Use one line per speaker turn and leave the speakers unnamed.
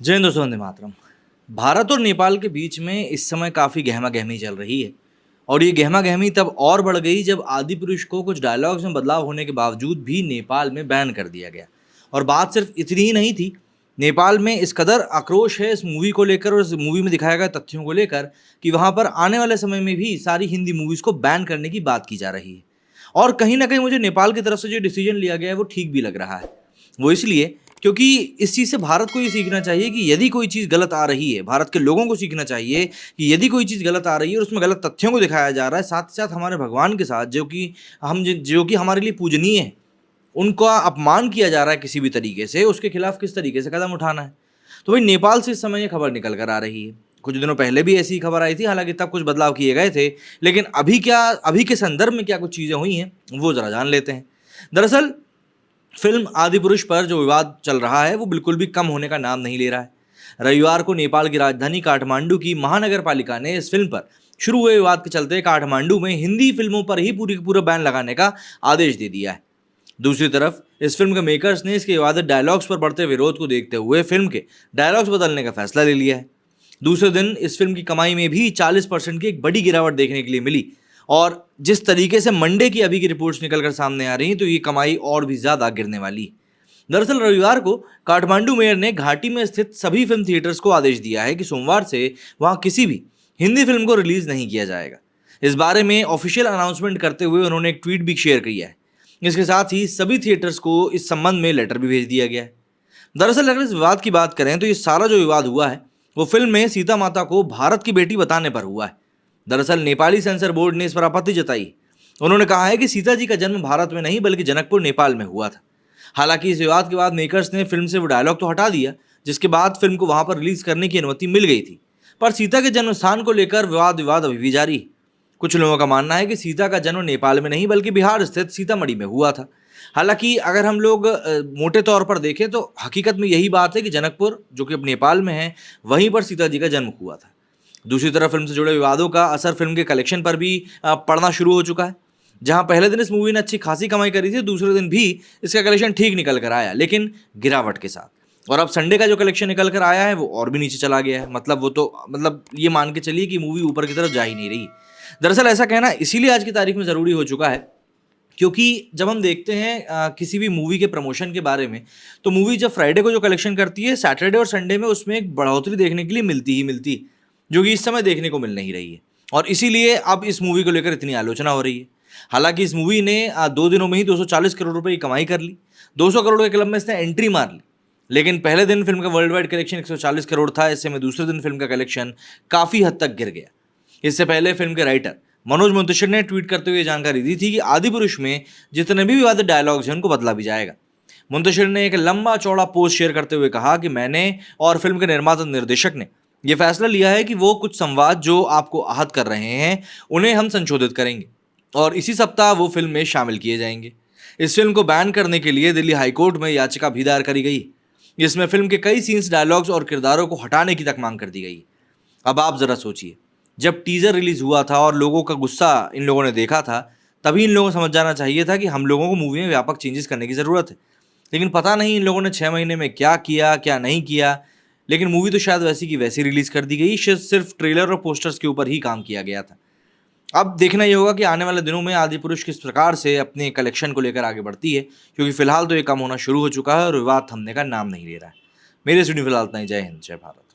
जय हिंद दोस्तों, वंदे मातरम। भारत और नेपाल के बीच में इस समय काफ़ी गहमा-गहमी चल रही है और ये गहमा-गहमी तब और बढ़ गई जब आदिपुरुष को कुछ डायलॉग्स में बदलाव होने के बावजूद भी नेपाल में बैन कर दिया गया। और बात सिर्फ इतनी ही नहीं थी, नेपाल में इस कदर आक्रोश है इस मूवी को लेकर और इस मूवी में दिखाए गए तथ्यों को लेकर कि वहाँ पर आने वाले समय में भी सारी हिंदी मूवीज़ को बैन करने की बात की जा रही है। और कहीं न कहीं मुझे नेपाल की तरफ से जो डिसीजन लिया गया है वो ठीक भी लग रहा है। वो इसलिए क्योंकि इस चीज़ से भारत को ये सीखना चाहिए कि यदि कोई चीज़ गलत आ रही है, भारत के लोगों को सीखना चाहिए कि यदि कोई चीज़ गलत आ रही है और उसमें गलत तथ्यों को दिखाया जा रहा है, साथ ही साथ हमारे भगवान के साथ जो कि हमारे लिए पूजनीय है, उनका अपमान किया जा रहा है किसी भी तरीके से, उसके खिलाफ किस तरीके से कदम उठाना है। तो भाई नेपाल से इस समय ये खबर निकल कर आ रही है। कुछ दिनों पहले भी ऐसी ही खबर आई थी, हालाँकि तब कुछ बदलाव किए गए थे, लेकिन अभी के संदर्भ में क्या कुछ चीज़ें हुई हैं, वो ज़रा जान लेते हैं। दरअसल फिल्म आदिपुरुष पर जो विवाद चल रहा है वो बिल्कुल भी कम होने का नाम नहीं ले रहा है। रविवार को नेपाल की राजधानी काठमांडू की महानगर पालिका ने इस फिल्म पर शुरू हुए विवाद के चलते काठमांडू में हिंदी फिल्मों पर ही पूरा बैन लगाने का आदेश दे दिया है। दूसरी तरफ इस फिल्म के मेकर्स ने इसके विवादित डायलॉग्स पर बढ़ते विरोध को देखते हुए फिल्म के डायलॉग्स बदलने का फैसला ले लिया है। दूसरे दिन इस फिल्म की कमाई में भी 40% की एक बड़ी गिरावट देखने के लिए मिली और जिस तरीके से मंडे की अभी की रिपोर्ट्स निकलकर सामने आ रही हैं तो ये कमाई और भी ज़्यादा गिरने वाली है। दरअसल रविवार को काठमांडू मेयर ने घाटी में स्थित सभी फिल्म थिएटर्स को आदेश दिया है कि सोमवार से वहां किसी भी हिंदी फिल्म को रिलीज नहीं किया जाएगा। इस बारे में ऑफिशियल अनाउंसमेंट करते हुए उन्होंने एक ट्वीट भी शेयर किया है। इसके साथ ही सभी थिएटर्स को इस संबंध में लेटर भी भेज दिया गया है। दरअसल अगर इस विवाद की बात करें तो ये सारा जो विवाद हुआ है वो फिल्म में सीता माता को भारत की बेटी बताने पर हुआ है। दरअसल नेपाली सेंसर बोर्ड ने इस पर आपत्ति जताई। उन्होंने कहा है कि सीता जी का जन्म भारत में नहीं बल्कि जनकपुर नेपाल में हुआ था। हालांकि इस विवाद के बाद मेकर्स ने फिल्म से वो डायलॉग तो हटा दिया, जिसके बाद फिल्म को वहां पर रिलीज करने की अनुमति मिल गई थी, पर सीता के जन्म स्थान को लेकर विवाद अभी भी जारी है। कुछ लोगों का मानना है कि सीता का जन्म नेपाल में नहीं बल्कि बिहार स्थित सीतामढ़ी में हुआ था। हालांकि अगर हम लोग मोटे तौर पर देखें तो हकीकत में यही बात है कि जनकपुर जो कि अब नेपाल में है, वहीं पर सीता जी का जन्म हुआ था। दूसरी तरफ फिल्म से जुड़े विवादों का असर फिल्म के कलेक्शन पर भी पड़ना शुरू हो चुका है। जहां पहले दिन इस मूवी ने अच्छी खासी कमाई करी थी, दूसरे दिन भी इसका कलेक्शन ठीक निकल कर आया, लेकिन गिरावट के साथ। और अब संडे का जो कलेक्शन निकल कर आया है वो और भी नीचे चला गया है। मतलब ये मान के चलिए कि मूवी ऊपर की तरफ जा ही नहीं रही। दरअसल ऐसा कहना इसीलिए आज की तारीख में ज़रूरी हो चुका है क्योंकि जब हम देखते हैं किसी भी मूवी के प्रमोशन के बारे में, तो मूवी जब फ्राइडे को जो कलेक्शन करती है, सैटरडे और संडे में उसमें एक बढ़ोतरी देखने के लिए मिलती ही मिलती है, जो कि इस समय देखने को मिल नहीं रही है। और इसीलिए अब इस मूवी को लेकर इतनी आलोचना हो रही है। हालांकि इस मूवी ने 2 दिनों में ही 240 करोड़ रुपए की कमाई कर ली, 200 करोड़ के क्लब में इसने एंट्री मार ली। लेकिन पहले दिन फिल्म का वर्ल्ड वाइड कलेक्शन 140 करोड़ था, इससे में दूसरे दिन फिल्म का कलेक्शन काफ़ी हद तक गिर गया। इससे पहले फिल्म के राइटर मनोज मुंतशिर ने ट्वीट करते हुए जानकारी दी थी कि आदिपुरुष में जितने भी विवादित डायलॉग्स हैं उनको बदला भी जाएगा। मुंतशिर ने एक लंबा चौड़ा पोस्ट शेयर करते हुए कहा कि मैंने और फिल्म के निर्माता निर्देशक ने यह फैसला लिया है कि वो कुछ संवाद जो आपको आहत कर रहे हैं उन्हें हम संशोधित करेंगे और इसी सप्ताह वो फिल्म में शामिल किए जाएंगे। इस फिल्म को बैन करने के लिए दिल्ली हाईकोर्ट में याचिका भी दायर करी गई। इसमें फिल्म के कई सीन्स, डायलॉग्स और किरदारों को हटाने की तक मांग कर दी गई। अब आप जरा सोचिए, जब टीजर रिलीज हुआ था और लोगों का गुस्सा इन लोगों ने देखा था, तभी इन लोगों को समझ जाना चाहिए था कि हम लोगों को मूवी में व्यापक चेंजेस करने की ज़रूरत है। लेकिन पता नहीं इन लोगों ने 6 महीने में क्या किया क्या नहीं किया। लेकिन मूवी तो शायद वैसी की वैसी रिलीज कर दी गई, सिर्फ ट्रेलर और पोस्टर्स के ऊपर ही काम किया गया था। अब देखना ये होगा कि आने वाले दिनों में आदिपुरुष किस प्रकार से अपने कलेक्शन को लेकर आगे बढ़ती है, क्योंकि फिलहाल तो ये कम होना शुरू हो चुका है और विवाद थमने का नाम नहीं ले रहा है। मेरे स्टूडियो फिलहाल इतना ही। जय हिंद, जय भारत।